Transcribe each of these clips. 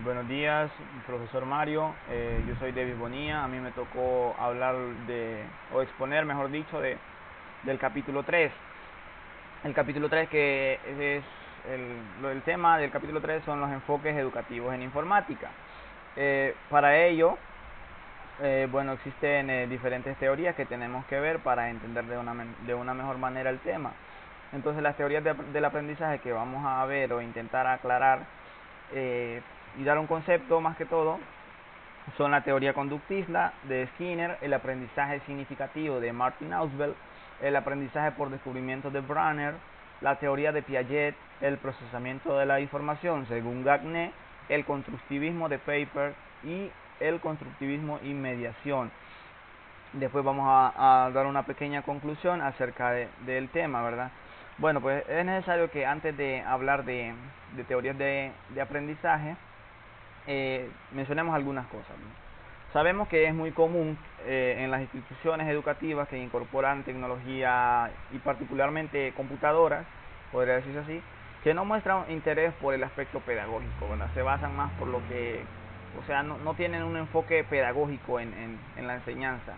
Buenos días, profesor Mario. Yo soy David Bonilla. A mí me tocó hablar o exponer, mejor dicho, del capítulo 3. El capítulo 3 que es el tema del capítulo 3 son los enfoques educativos en informática. Para ello, bueno, existen diferentes teorías que tenemos que ver para entender de una mejor manera el tema. Entonces, las teorías del aprendizaje que vamos a ver o intentar aclarar y dar un concepto más que todo son la teoría conductista de Skinner, el aprendizaje significativo de Martin Ausubel, el aprendizaje por descubrimiento de Brunner, la teoría de Piaget, el procesamiento de la información según Gagné, el constructivismo de Popper y el constructivismo y mediación. Después vamos a dar una pequeña conclusión acerca del tema, ¿verdad? Bueno, pues es necesario que antes de hablar de teorías de aprendizaje, mencionemos algunas cosas, ¿no? Sabemos que es muy común en las instituciones educativas que incorporan tecnología y particularmente computadoras, podría decirse así, que no muestran interés por el aspecto pedagógico, ¿verdad? Se basan más por lo que, o sea, no tienen un enfoque pedagógico en la enseñanza.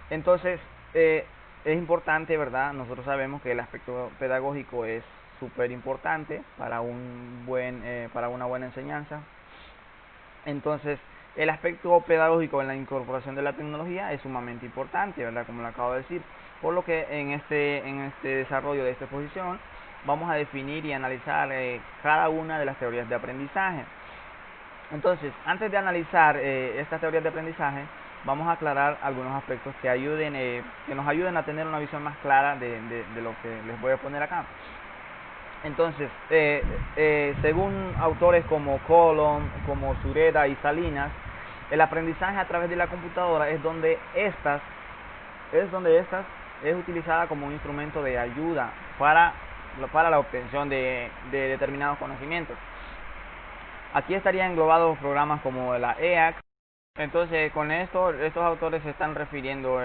Entonces, es importante, ¿verdad? Nosotros sabemos que el aspecto pedagógico es súper importante para para una buena enseñanza. Entonces, el aspecto pedagógico en la incorporación de la tecnología es sumamente importante, ¿verdad? Como lo acabo de decir. Por lo que en este desarrollo de esta exposición vamos a definir y analizar cada una de las teorías de aprendizaje. Entonces, antes de analizar estas teorías de aprendizaje, vamos a aclarar algunos aspectos que nos ayuden a tener una visión más clara de lo que les voy a poner acá. Entonces, según autores como Colon, como Sureda y Salinas, el aprendizaje a través de la computadora es donde estas es utilizada como un instrumento de ayuda para la obtención de determinados conocimientos. Aquí estarían englobados programas como la EAC. Entonces, con esto, estos autores se están refiriendo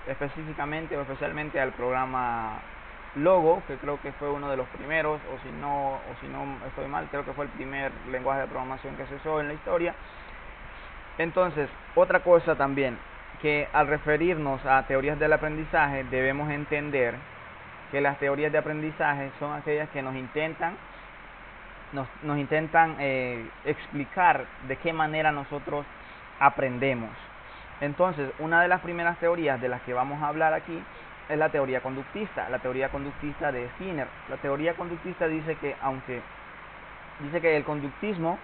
específicamente o especialmente al programa Logo, que creo que fue uno de los primeros, o si no estoy mal, creo que fue el primer lenguaje de programación que se usó en la historia. Entonces, otra cosa también, que al referirnos a teorías del aprendizaje, debemos entender que las teorías de aprendizaje son aquellas que nos intentan explicar de qué manera nosotros aprendemos. Entonces, una de las primeras teorías de las que vamos a hablar aquí es la teoría conductista de Skinner. La teoría conductista dice que el conductismo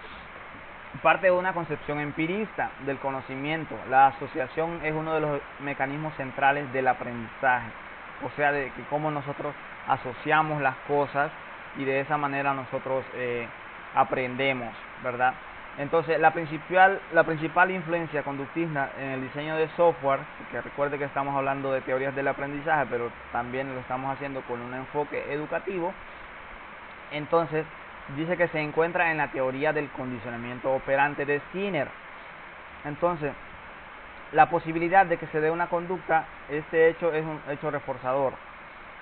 parte de una concepción empirista del conocimiento. La asociación es uno de los mecanismos centrales del aprendizaje, o sea, de que cómo nosotros asociamos las cosas y de esa manera nosotros aprendemos, ¿verdad? Entonces, la principal influencia conductista en el diseño de software, que recuerde que estamos hablando de teorías del aprendizaje, pero también lo estamos haciendo con un enfoque educativo. Entonces, dice que se encuentra en la teoría del condicionamiento operante de Skinner. Entonces, la posibilidad de que se dé una conducta, este hecho es un hecho reforzador.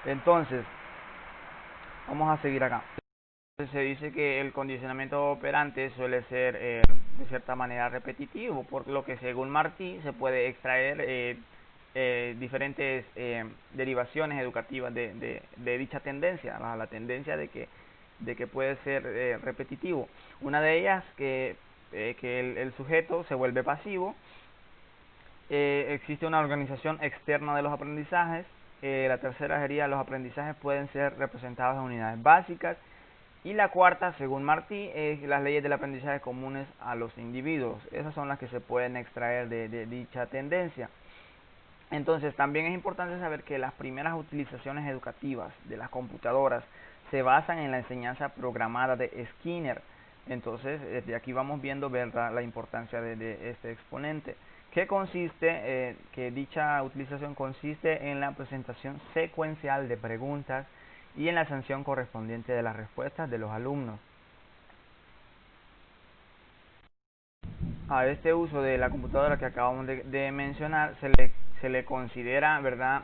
Entonces, vamos a seguir acá. Se dice que el condicionamiento operante suele ser de cierta manera repetitivo, por lo que según Martí se puede extraer diferentes derivaciones educativas de dicha tendencia, la tendencia de que puede ser repetitivo. Una de ellas que el sujeto se vuelve pasivo. Existe una organización externa de los aprendizajes. La tercera sería los aprendizajes pueden ser representados en unidades básicas. Y la cuarta, según Martí, es las leyes del aprendizaje comunes a los individuos. Esas son las que se pueden extraer de dicha tendencia. Entonces, también es importante saber que las primeras utilizaciones educativas de las computadoras se basan en la enseñanza programada de Skinner. Entonces, desde aquí vamos viendo, ¿verdad?, la importancia de este exponente. Que dicha utilización consiste en la presentación secuencial de preguntas y en la sanción correspondiente de las respuestas de los alumnos. A este uso de la computadora que acabamos de mencionar se le considera, ¿verdad?,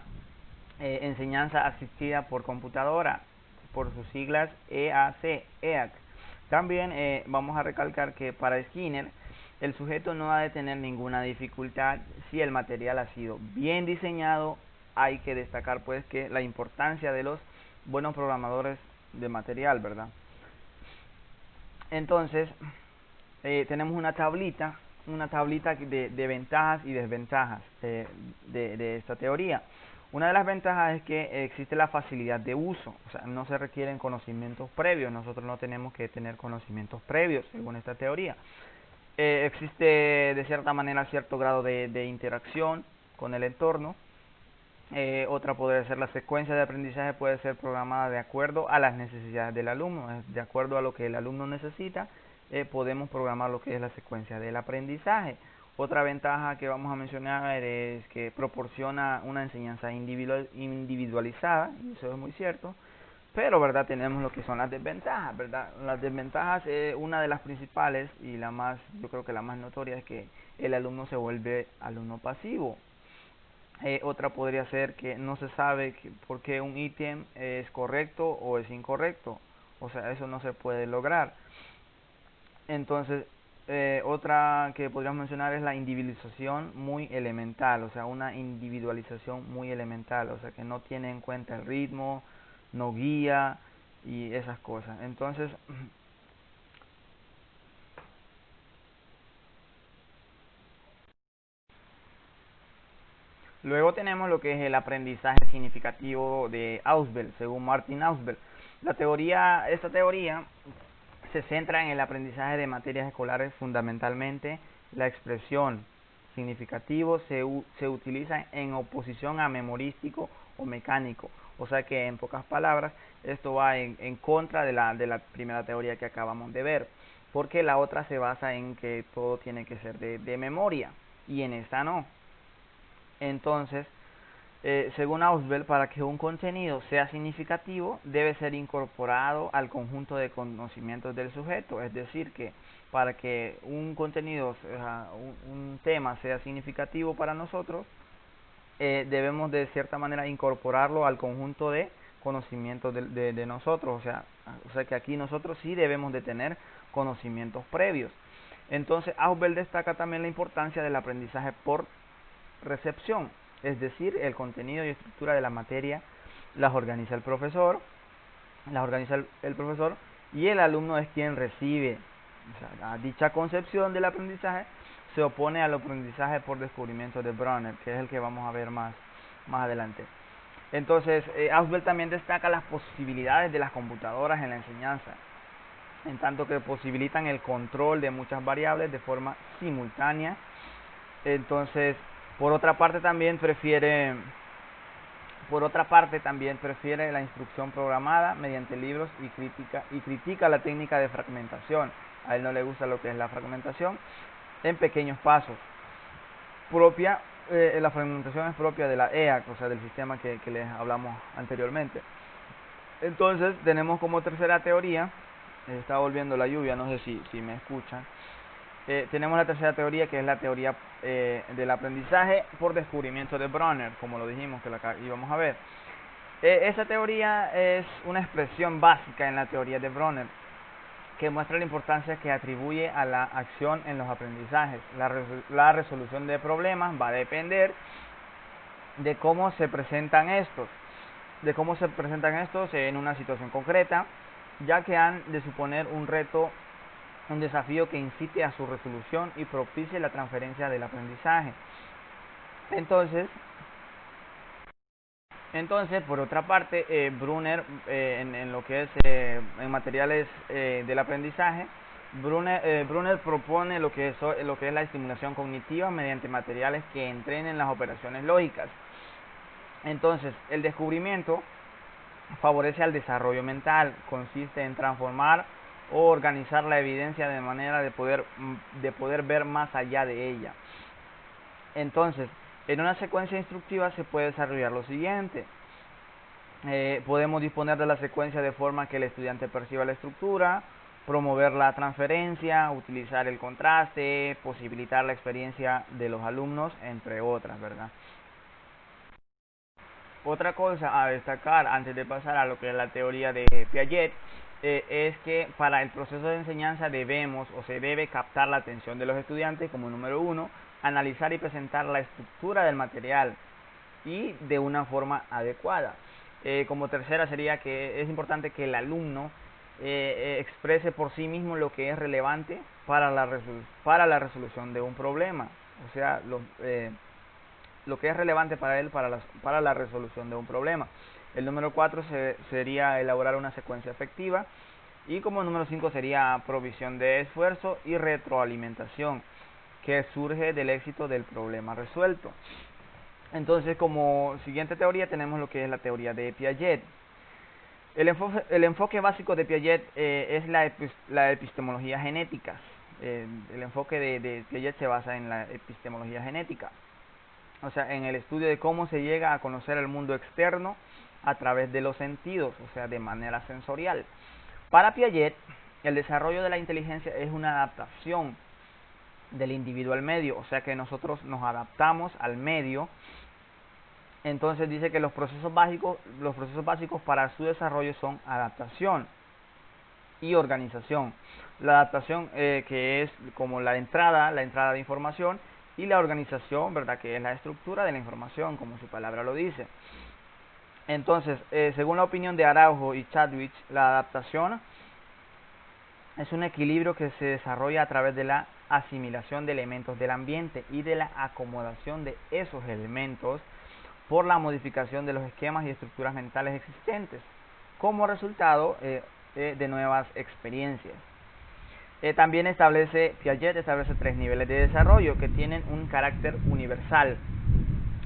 enseñanza asistida por computadora, por sus siglas EAC. También vamos a recalcar que para Skinner el sujeto no ha de tener ninguna dificultad si el material ha sido bien diseñado. Hay que destacar pues que la importancia de los buenos programadores de material, ¿verdad? Entonces tenemos una tablita de ventajas y desventajas de esta teoría. Una de las ventajas es que existe la facilidad de uso, o sea, no se requieren conocimientos previos, nosotros no tenemos que tener conocimientos previos según esta teoría. Existe de cierta manera cierto grado de interacción con el entorno. Otra podría ser la secuencia de aprendizaje puede ser programada de acuerdo a las necesidades del alumno, de acuerdo a lo que el alumno necesita, podemos programar lo que es la secuencia del aprendizaje. Otra ventaja que vamos a mencionar es que proporciona una enseñanza individualizada, y eso es muy cierto, pero verdad tenemos lo que son las desventajas, verdad. Las desventajas, una de las principales y la más, yo creo que la más notoria, es que el alumno se vuelve alumno pasivo. Otra podría ser que no se sabe por qué un ítem es correcto o es incorrecto, o sea, eso no se puede lograr. Entonces, otra que podríamos mencionar es la individualización muy elemental, o sea, una individualización muy elemental, o sea, que no tiene en cuenta el ritmo, no guía y esas cosas. Entonces, luego tenemos lo que es el aprendizaje significativo de Ausubel, según Martin Ausubel. Esta teoría se centra en el aprendizaje de materias escolares, fundamentalmente la expresión significativo se utiliza en oposición a memorístico o mecánico, o sea que en pocas palabras esto va en contra de la primera teoría que acabamos de ver, porque la otra se basa en que todo tiene que ser de memoria y en esta no. Entonces, según Ausubel, para que un contenido sea significativo, debe ser incorporado al conjunto de conocimientos del sujeto. Es decir, que para que un contenido, un tema sea significativo para nosotros, debemos de cierta manera incorporarlo al conjunto de conocimientos de nosotros. O sea que aquí nosotros sí debemos de tener conocimientos previos. Entonces, Ausubel destaca también la importancia del aprendizaje por recepción, es decir, el contenido y estructura de la materia las organiza el profesor, y el alumno es quien recibe. O sea, a dicha concepción del aprendizaje se opone al aprendizaje por descubrimiento de Brunner, que es el que vamos a ver más adelante. Entonces, Ausubel también destaca las posibilidades de las computadoras en la enseñanza, en tanto que posibilitan el control de muchas variables de forma simultánea. Entonces, por otra parte también prefiere la instrucción programada mediante libros y critica la técnica de fragmentación. A él no le gusta lo que es la fragmentación en pequeños pasos. La fragmentación es propia de la EAC, o sea, del sistema que les hablamos anteriormente. Entonces tenemos como tercera teoría, está volviendo la lluvia, no sé si me escuchan. Tenemos la tercera teoría, que es la teoría del aprendizaje por descubrimiento de Brunner, como lo dijimos que la íbamos a ver. Esta teoría es una expresión básica en la teoría de Brunner, que muestra la importancia que atribuye a la acción en los aprendizajes. La resolución de problemas va a depender de cómo se presentan estos, en una situación concreta, ya que han de suponer un reto, un desafío que incite a su resolución y propicie la transferencia del aprendizaje. Entonces, por otra parte, Brunner, en lo que es en materiales del aprendizaje, Brunner propone lo que es la estimulación cognitiva mediante materiales que entrenen las operaciones lógicas. Entonces, el descubrimiento favorece al desarrollo mental, consiste en transformar o organizar la evidencia de manera de poder ver más allá de ella. Entonces, en una secuencia instructiva se puede desarrollar lo siguiente. Podemos disponer de la secuencia de forma que el estudiante perciba la estructura, promover la transferencia, utilizar el contraste, posibilitar la experiencia de los alumnos, entre otras, ¿verdad? Otra cosa a destacar antes de pasar a lo que es la teoría de Piaget es que para el proceso de enseñanza debemos o se debe captar la atención de los estudiantes como número uno, analizar y presentar la estructura del material y de una forma adecuada. Como tercera sería que es importante que el alumno exprese por sí mismo lo que es relevante para la resolución de un problema, o sea, lo que es relevante para él para la resolución de un problema. El número 4 sería elaborar una secuencia efectiva y como número 5 sería provisión de esfuerzo y retroalimentación que surge del éxito del problema resuelto. Entonces, como siguiente teoría tenemos lo que es la teoría de Piaget. El enfoque básico de Piaget es la epistemología genética. El enfoque de Piaget se basa en la epistemología genética, o sea, en el estudio de cómo se llega a conocer el mundo externo a través de los sentidos, o sea, de manera sensorial. Para Piaget, el desarrollo de la inteligencia es una adaptación del individuo al medio, o sea que nosotros nos adaptamos al medio. Entonces dice que los procesos básicos para su desarrollo son adaptación y organización. La adaptación que es como la entrada de información, y la organización, ¿verdad?, que es la estructura de la información, como su palabra lo dice. Entonces, según la opinión de Araujo y Chadwick, la adaptación es un equilibrio que se desarrolla a través de la asimilación de elementos del ambiente y de la acomodación de esos elementos por la modificación de los esquemas y estructuras mentales existentes, como resultado de nuevas experiencias. También Piaget establece 3 niveles de desarrollo que tienen un carácter universal.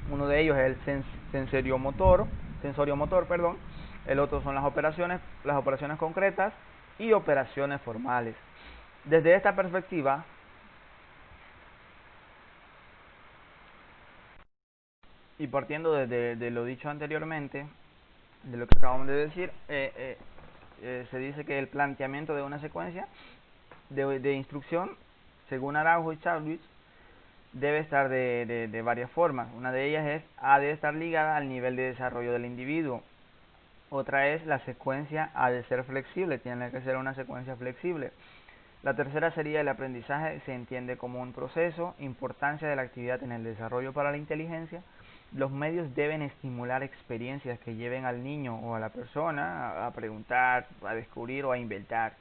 Uno de ellos es el sensorio motor, el otro son las operaciones concretas y operaciones formales. Desde esta perspectiva, y partiendo de lo dicho anteriormente, de lo que acabamos de decir, se dice que el planteamiento de una secuencia de instrucción, según Araujo y Chadwick, debe estar de varias formas. Una de ellas ha de estar ligada al nivel de desarrollo del individuo. Otra es la secuencia ha de ser flexible, tiene que ser una secuencia flexible. La tercera sería el aprendizaje, se entiende como un proceso, importancia de la actividad en el desarrollo para la inteligencia. Los medios deben estimular experiencias que lleven al niño o a la persona a preguntar, a descubrir o a inventar.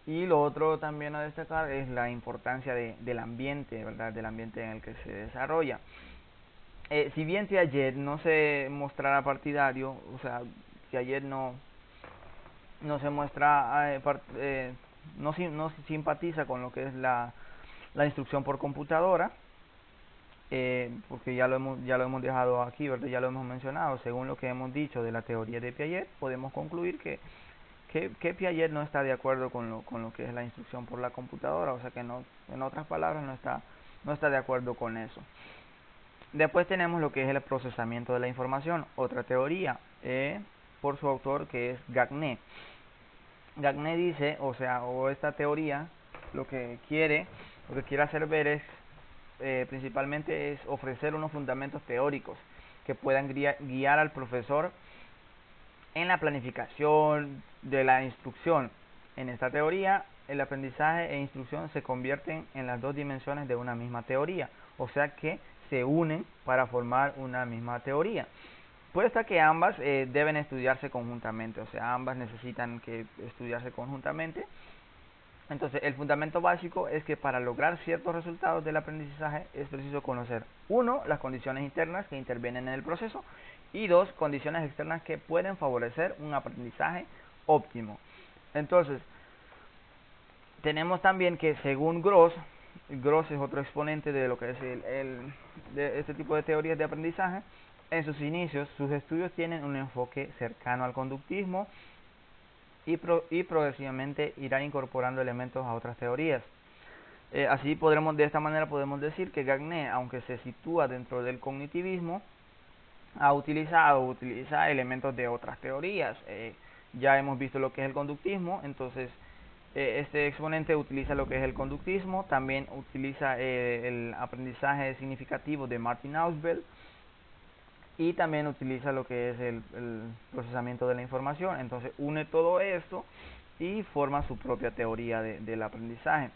Y lo otro también a destacar es la importancia del ambiente, ¿verdad?, del ambiente en el que se desarrolla. Si bien Piaget no se mostrará partidario, o sea, Piaget no se muestra, no simpatiza con lo que es la instrucción por computadora, porque ya lo hemos dejado aquí, ¿verdad?, ya lo hemos mencionado. Según lo que hemos dicho de la teoría de Piaget, podemos concluir que Piaget no está de acuerdo con lo que es la instrucción por la computadora, o sea que no, en otras palabras, no está de acuerdo con eso. Después tenemos lo que es el procesamiento de la información, otra teoría, por su autor, que es Gagné. Gagné dice, o esta teoría, lo que quiere hacer ver es, principalmente es ofrecer unos fundamentos teóricos que puedan guiar al profesor en la planificación de la instrucción. En esta teoría, el aprendizaje e instrucción se convierten en las dos dimensiones de una misma teoría, o sea que se unen para formar una misma teoría. Puesta que ambas deben estudiarse conjuntamente, o sea, ambas necesitan que estudiarse conjuntamente. Entonces, el fundamento básico es que para lograr ciertos resultados del aprendizaje es preciso conocer, uno, las condiciones internas que intervienen en el proceso, y dos, condiciones externas que pueden favorecer un aprendizaje óptimo. Entonces, tenemos también que según Gross es otro exponente de lo que es de este tipo de teorías de aprendizaje. En sus inicios, sus estudios tienen un enfoque cercano al conductismo y progresivamente irá incorporando elementos a otras teorías. De esta manera podemos decir que Gagné, aunque se sitúa dentro del cognitivismo, utiliza elementos de otras teorías. Ya hemos visto lo que es el conductismo, entonces este exponente utiliza lo que es el conductismo, también utiliza el aprendizaje significativo de Martin Ausubel, y también utiliza lo que es el procesamiento de la información. Entonces une todo esto y forma su propia teoría del aprendizaje.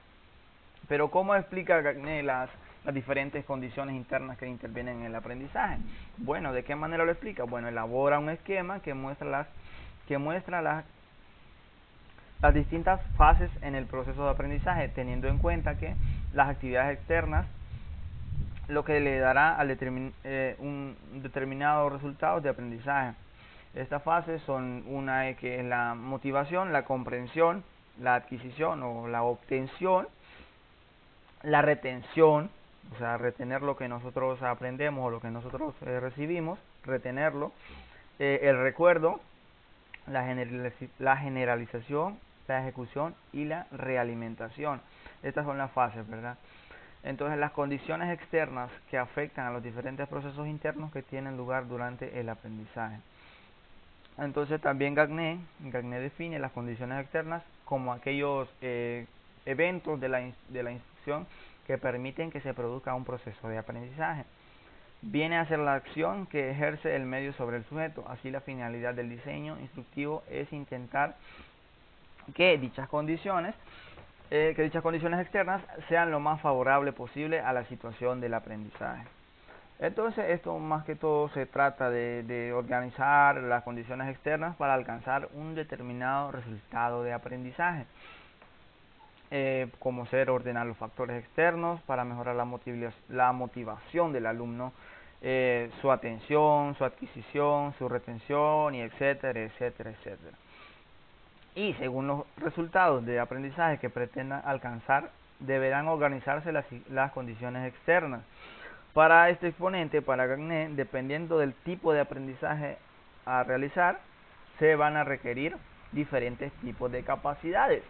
Pero ¿cómo explica Gagné las diferentes condiciones internas que intervienen en el aprendizaje? Bueno, ¿de qué manera lo explica? Bueno, elabora un esquema que muestra las distintas fases en el proceso de aprendizaje, teniendo en cuenta que las actividades externas lo que le dará un determinado resultado de aprendizaje. Estas fases son una que es la motivación, la comprensión, la adquisición o la obtención, la retención, o sea, retener lo que nosotros aprendemos o lo que nosotros recibimos, retenerlo, el recuerdo, la generalización, la ejecución y la realimentación. Estas son las fases, ¿verdad? Entonces, las condiciones externas que afectan a los diferentes procesos internos que tienen lugar durante el aprendizaje. Entonces, también Gagné define las condiciones externas como aquellos eventos de la instrucción que permiten que se produzca un proceso de aprendizaje. Viene a ser la acción que ejerce el medio sobre el sujeto. Así, la finalidad del diseño instructivo es intentar que dichas condiciones externas sean lo más favorable posible a la situación del aprendizaje. Entonces, esto más que todo se trata de organizar las condiciones externas para alcanzar un determinado resultado de aprendizaje, como ser ordenar los factores externos para mejorar la motivación del alumno, su atención, su adquisición, su retención, y etcétera, etcétera, etcétera. Y según los resultados de aprendizaje que pretendan alcanzar, deberán organizarse las condiciones externas. Para este exponente, para Gagné, dependiendo del tipo de aprendizaje a realizar, se van a requerir diferentes tipos de capacidades.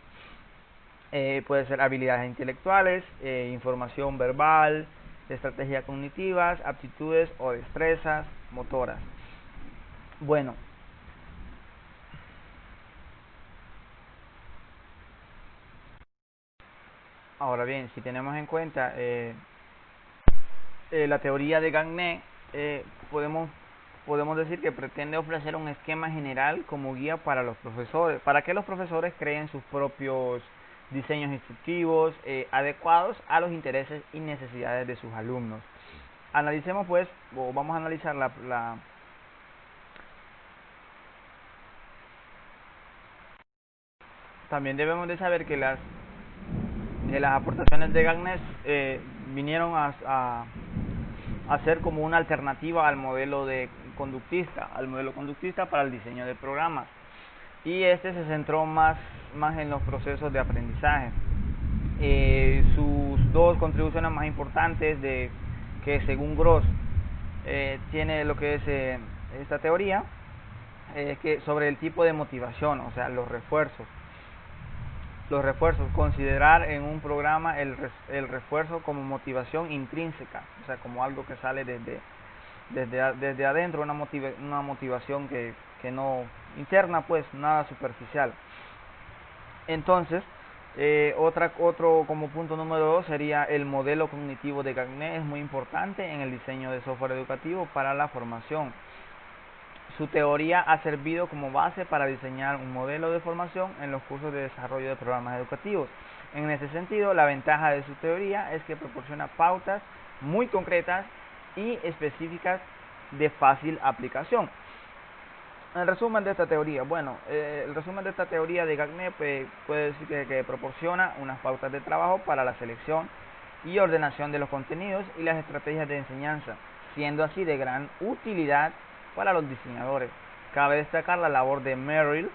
Puede ser habilidades intelectuales, información verbal, estrategias cognitivas, aptitudes o destrezas motoras. Bueno, ahora bien, si tenemos en cuenta la teoría de Gagné, podemos decir que pretende ofrecer un esquema general como guía para los profesores, para que los profesores creen sus propios diseños instructivos adecuados a los intereses y necesidades de sus alumnos. Analicemos pues, o vamos a analizar también debemos de saber que las aportaciones de Gagné vinieron a ser como una alternativa al modelo conductista para el diseño de programas, y este se centró más en los procesos de aprendizaje. Sus dos contribuciones más importantes que según Gross tiene lo que es esta teoría, que sobre el tipo de motivación, o sea, los refuerzos, considerar en un programa el refuerzo como motivación intrínseca, o sea, como algo que sale desde adentro, una motivación que no interna, pues nada superficial. Entonces, otro como punto número 2 sería el modelo cognitivo de Gagné. Es muy importante en el diseño de software educativo para la formación. Su teoría ha servido como base para diseñar un modelo de formación en los cursos de desarrollo de programas educativos. En ese sentido, la ventaja de su teoría es que proporciona pautas muy concretas y específicas de fácil aplicación. El resumen de esta teoría, bueno, el resumen de esta teoría de Gagné puede decir que proporciona unas pautas de trabajo para la selección y ordenación de los contenidos y las estrategias de enseñanza, siendo así de gran utilidad para los diseñadores. Cabe destacar la labor de Merrill,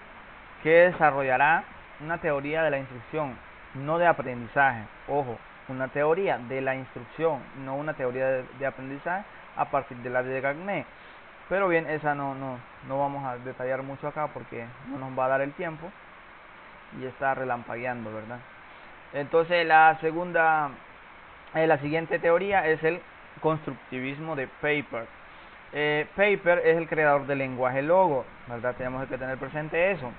que desarrollará una teoría de la instrucción, no de aprendizaje. Ojo, una teoría de la instrucción, no una teoría de aprendizaje a partir de la de Gagné. Pero bien, esa no vamos a detallar mucho acá porque no nos va a dar el tiempo y está relampagueando, ¿verdad? Entonces la siguiente teoría es el constructivismo de Paper. Paper es el creador del lenguaje Logo, ¿verdad? Tenemos que tener presente eso.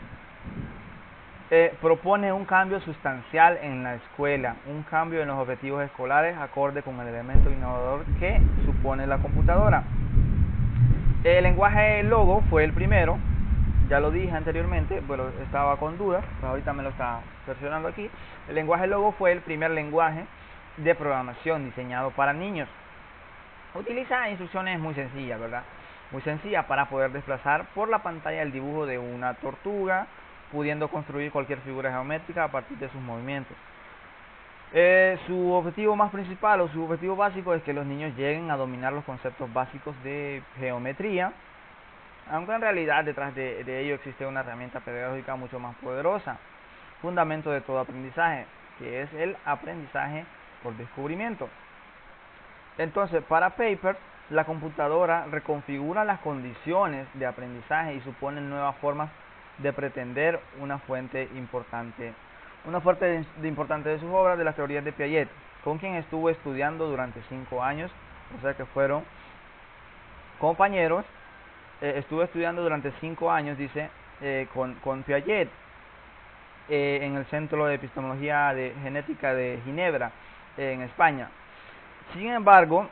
Propone un cambio sustancial en la escuela, un cambio en los objetivos escolares acorde con el elemento innovador que supone la computadora. El lenguaje Logo fue el primero ya lo dije anteriormente, bueno, estaba con dudas, pues ahorita me lo está versionando aquí. El lenguaje Logo fue el primer lenguaje de programación diseñado para niños. Utiliza instrucciones muy sencillas, ¿verdad? Muy sencillas para poder desplazar por la pantalla el dibujo de una tortuga, pudiendo construir cualquier figura geométrica a partir de sus movimientos. Su objetivo más principal o su objetivo básico es que los niños lleguen a dominar los conceptos básicos de geometría, aunque en realidad detrás de ello existe una herramienta pedagógica mucho más poderosa, fundamento de todo aprendizaje, que es el aprendizaje por descubrimiento. Entonces, para Paper, la computadora reconfigura las condiciones de aprendizaje y supone nuevas formas de pretender una fuente importante. Una fuente importante de sus obras de las teorías de Piaget, con quien estuvo estudiando durante 5 años, o sea que fueron compañeros. Estuve estudiando durante 5 años, dice, con Piaget, en el Centro de Epistemología de Genética de Ginebra, en España. Sin embargo,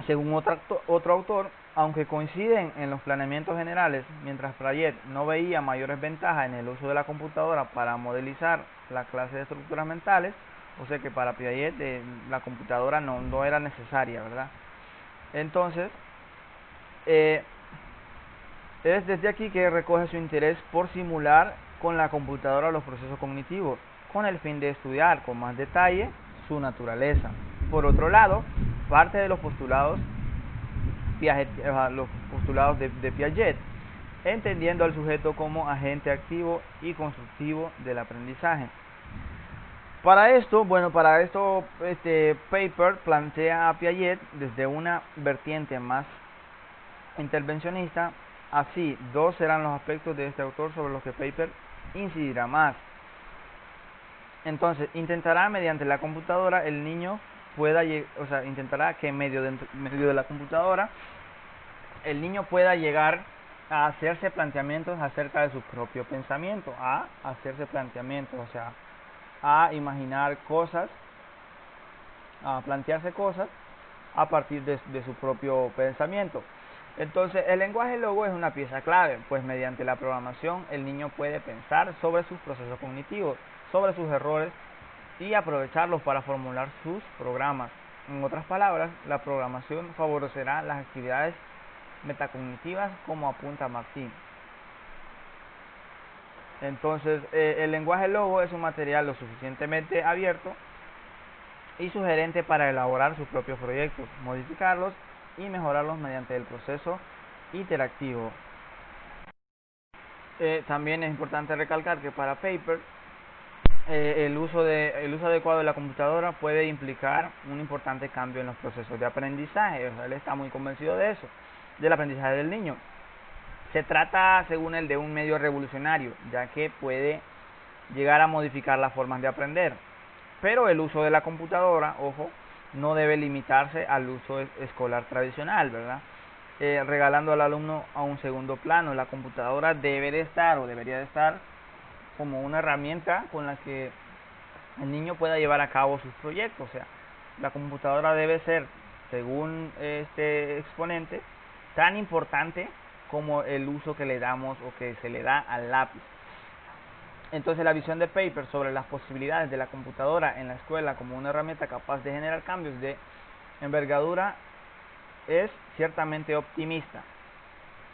según otro autor, aunque coinciden en los planeamientos generales, mientras Piaget no veía mayores ventajas en el uso de la computadora para modelizar la clase de estructuras mentales, o sea que para Piaget la computadora no era necesaria, ¿verdad? Entonces, es desde aquí que recoge su interés por simular con la computadora los procesos cognitivos, con el fin de estudiar con más detalle su naturaleza. Por otro lado, parte de los postulados de Piaget, entendiendo al sujeto como agente activo y constructivo del aprendizaje. Para esto, Paper plantea a Piaget desde una vertiente más intervencionista. Así, 2 serán los aspectos de este autor sobre los que Paper incidirá más. Entonces, intentará mediante la computadora el niño intentará que en medio de la computadora el niño pueda llegar a hacerse planteamientos acerca de su propio pensamiento, a hacerse planteamientos, o sea, a imaginar cosas, a plantearse cosas a partir de su propio pensamiento. Entonces, el lenguaje Logo es una pieza clave, pues mediante la programación el niño puede pensar sobre sus procesos cognitivos, sobre sus errores y aprovecharlos para formular sus programas. En otras palabras, la programación favorecerá las actividades metacognitivas, como apunta Martín. Entonces, el lenguaje Logo es un material lo suficientemente abierto y sugerente para elaborar sus propios proyectos, modificarlos y mejorarlos mediante el proceso interactivo. También es importante recalcar que para Paper el uso adecuado de la computadora puede implicar un importante cambio en los procesos de aprendizaje. O sea, él está muy convencido de eso, del aprendizaje del niño. Se trata, según él, de un medio revolucionario, ya que puede llegar a modificar las formas de aprender. Pero el uso de la computadora, ojo, no debe limitarse al uso escolar tradicional, ¿verdad? Regalando al alumno a un segundo plano. La computadora debería de estar como una herramienta con la que el niño pueda llevar a cabo sus proyectos. O sea, la computadora debe ser, según este exponente, tan importante como el uso que le damos o que se le da al lápiz. Entonces, la visión de Paper sobre las posibilidades de la computadora en la escuela como una herramienta capaz de generar cambios de envergadura es ciertamente optimista.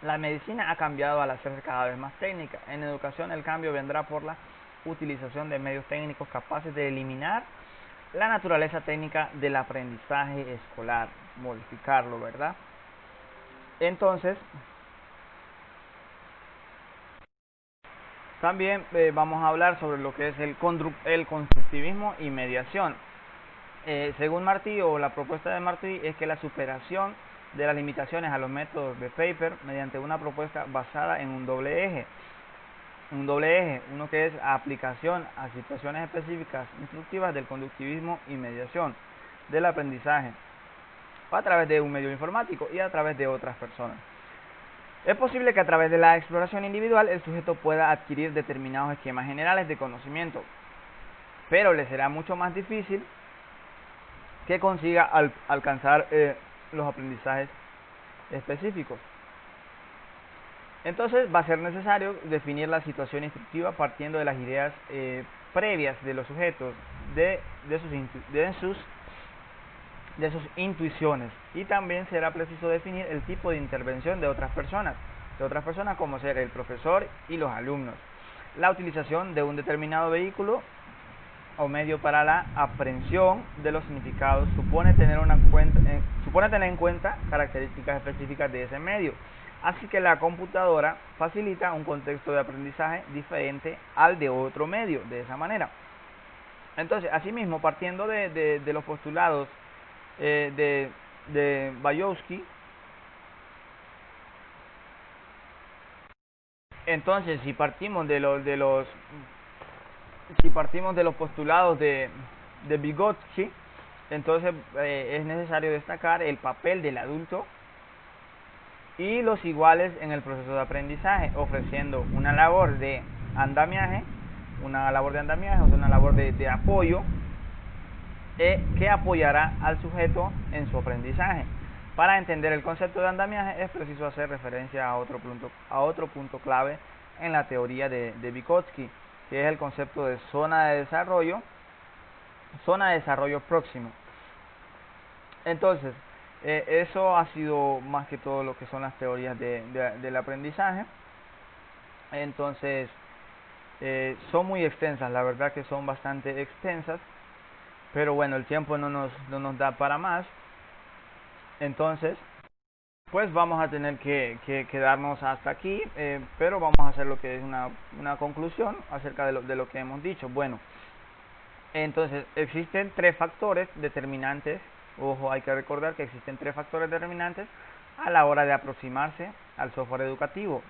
La medicina ha cambiado al hacerse cada vez más técnica. En educación el cambio vendrá por la utilización de medios técnicos capaces de eliminar la naturaleza técnica del aprendizaje escolar, modificarlo, ¿verdad? Entonces, también vamos a hablar sobre lo que es el constructivismo y mediación. Según Martí, o la propuesta de Martí, es que la superación de las limitaciones a los métodos de Paper mediante una propuesta basada en un doble eje, uno que es aplicación a situaciones específicas instructivas del conductivismo y mediación del aprendizaje a través de un medio informático y a través de otras personas. Es posible que a través de la exploración individual el sujeto pueda adquirir determinados esquemas generales de conocimiento, pero le será mucho más difícil que consiga alcanzar los aprendizajes específicos. Entonces va a ser necesario definir la situación instructiva partiendo de las ideas previas de los sujetos, de sus intuiciones, y también será preciso definir el tipo de intervención de otras personas como ser el profesor y los alumnos. La utilización de un determinado vehículo o medio para la aprehensión de los significados supone tener en cuenta características específicas de ese medio, así que la computadora facilita un contexto de aprendizaje diferente al de otro medio, de esa manera. Entonces, asimismo, partiendo de los postulados de Bayowski, entonces si partimos de los postulados de Vygotsky, entonces es necesario destacar el papel del adulto y los iguales en el proceso de aprendizaje, ofreciendo una labor de andamiaje, o sea, una labor de apoyo que apoyará al sujeto en su aprendizaje. Para entender el concepto de andamiaje es preciso hacer referencia a otro punto clave en la teoría de Vygotsky, que es el concepto de zona de desarrollo próximo. Entonces, eso ha sido más que todo lo que son las teorías del aprendizaje. Entonces, son muy extensas, la verdad que son bastante extensas, pero bueno, el tiempo no nos da para más. Entonces, pues vamos a tener que quedarnos hasta aquí, pero vamos a hacer lo que es una conclusión acerca de lo que hemos dicho. Bueno, entonces existen tres factores determinantes. Ojo, hay que recordar que existen tres factores determinantes a la hora de aproximarse al software educativo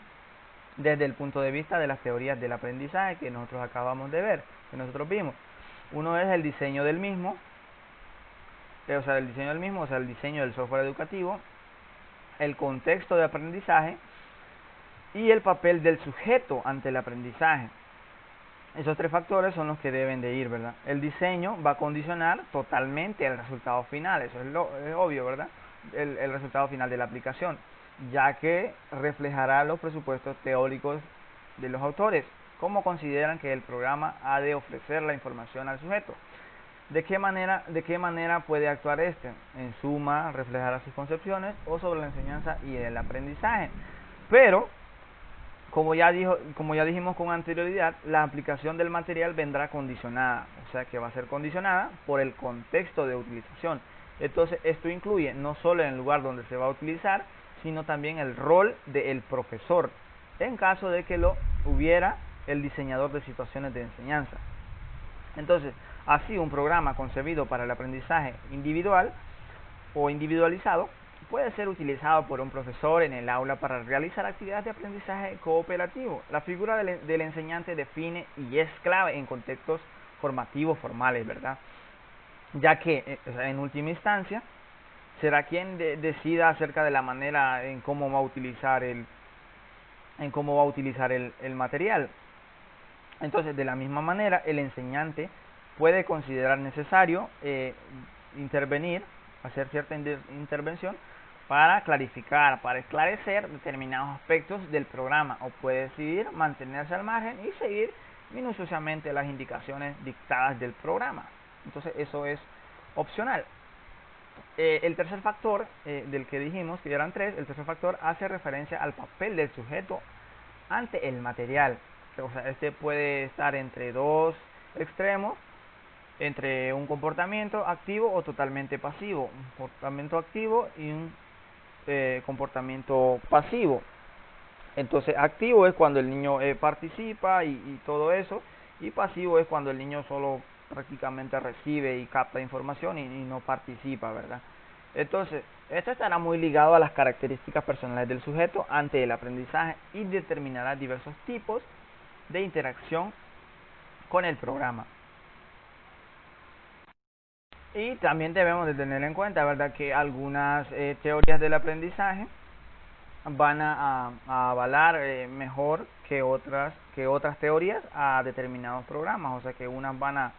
desde el punto de vista de las teorías del aprendizaje que nosotros acabamos de ver, que nosotros vimos. Uno es el diseño del mismo, o sea, el diseño del software educativo, el contexto de aprendizaje y el papel del sujeto ante el aprendizaje. Esos tres factores son los que deben de ir, ¿verdad? El diseño va a condicionar totalmente el resultado final, eso es obvio, ¿verdad? El resultado final de la aplicación, ya que reflejará los presupuestos teóricos de los autores, cómo consideran que el programa ha de ofrecer la información al sujeto. ¿De qué manera puede actuar este? En suma, reflejará sus concepciones o sobre la enseñanza y el aprendizaje. Pero, como ya dijimos con anterioridad, la aplicación del material vendrá condicionada, o sea que va a ser condicionada por el contexto de utilización. Entonces, esto incluye no solo el lugar donde se va a utilizar, sino también el rol del profesor, en caso de que lo hubiera el diseñador de situaciones de enseñanza. Entonces, así un programa concebido para el aprendizaje individual o individualizado puede ser utilizado por un profesor en el aula para realizar actividades de aprendizaje cooperativo. La figura del enseñante define y es clave en contextos formativos formales, ¿verdad? Ya que, en última instancia, será quien decida acerca de la manera en cómo va a utilizar el material. Entonces, de la misma manera, el enseñante puede considerar necesario hacer cierta intervención para clarificar, para esclarecer determinados aspectos del programa, o puede decidir mantenerse al margen y seguir minuciosamente las indicaciones dictadas del programa. Entonces, eso es opcional. El tercer factor del que dijimos que eran tres, el tercer factor hace referencia al papel del sujeto ante el material. O sea, este puede estar entre dos extremos, entre un comportamiento activo o totalmente pasivo, un comportamiento activo y un comportamiento pasivo. Entonces, activo es cuando el niño participa y todo eso, y pasivo es cuando el niño solo prácticamente recibe y capta información y no participa, ¿verdad? Entonces, esto estará muy ligado a las características personales del sujeto ante el aprendizaje y determinará diversos tipos de interacción con el programa. Y también debemos de tener en cuenta, ¿verdad?, que algunas teorías del aprendizaje van a avalar mejor que otras teorías a determinados programas, o sea que unas van a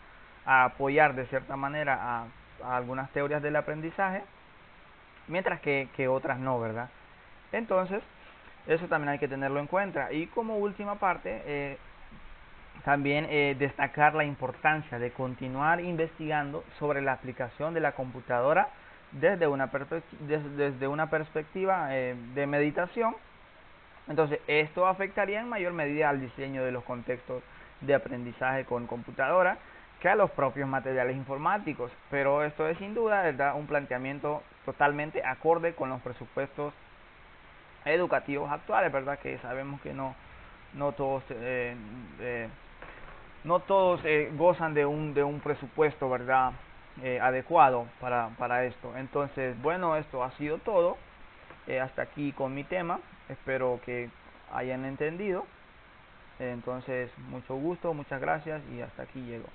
apoyar de cierta manera a algunas teorías del aprendizaje, mientras que otras no, ¿verdad? Entonces, Eso también hay que tenerlo en cuenta. Y como última parte, también destacar la importancia de continuar investigando sobre la aplicación de la computadora desde una perspectiva de meditación. Entonces, esto afectaría en mayor medida al diseño de los contextos de aprendizaje con computadora que a los propios materiales informáticos. Pero esto es sin duda, ¿verdad?, un planteamiento totalmente acorde con los presupuestos educativos actuales, ¿verdad? Que sabemos que no todos no todos gozan de un presupuesto, ¿verdad?, adecuado para esto. Entonces, bueno, esto ha sido todo. Hasta aquí con mi tema. Espero que hayan entendido. Entonces, mucho gusto, muchas gracias y hasta aquí llego.